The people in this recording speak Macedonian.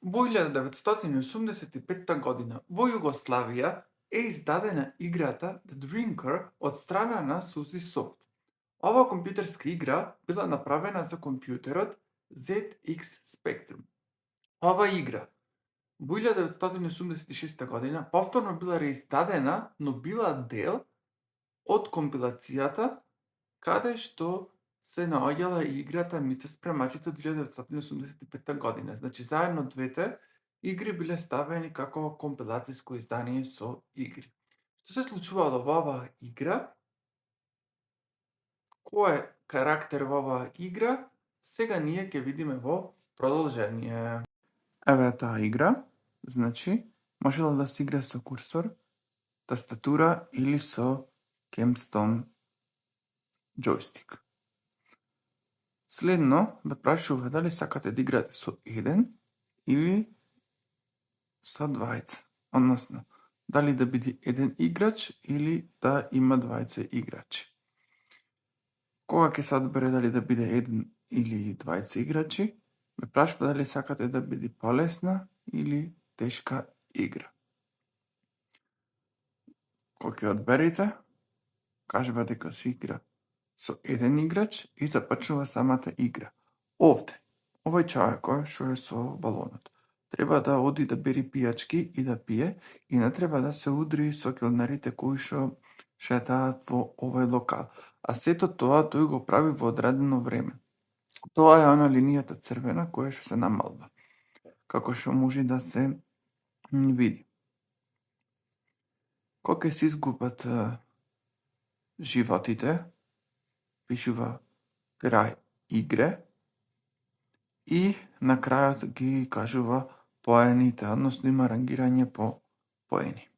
Во 1985 година во Југославија е издадена играта The Drinker од страна на Suzy Soft. Ова компјутерска игра била направена за компјутерот ZX Spectrum. Ова игра во 1986 година повторно била реиздадена, но била дел од компилацијата каде што се наоѓала и играта Мита спремачите од 1985 година. Значи, заедно двете игри биле ставени како компилацијско издание со игри. Што се случувало во оваа игра? Кој е карактер во оваа игра? Сега ние ќе видиме во продолжение. Еве таа игра. Значи, можела да се игра со курсор, тастатура или со Capstone джойстик. Следно, ве прашува дали сакате да играте со еден или со двајца. Односно, дали да биде еден играч или да има двајца играчи. Кога ќе се одбере дали да биде еден или двајца играчи, ме прашува дали сакате да биде полесна или тешка игра. Кога ќе одберете, кажува дека се игра со еден играч и започнува самата игра. Овде, овој човек кој што е со балонот, треба да оди да бери пијачки и да пие и не треба да се удри со келнерите кои што шетаат во овој локал. А сето тоа тој го прави во одредено време. Тоа е она линијата црвена која што се намалва, како што може да се види. Кога ќе се изгубат животите, пишува крај игре и на крајот ги кажува поените, односно има рангирање по поени.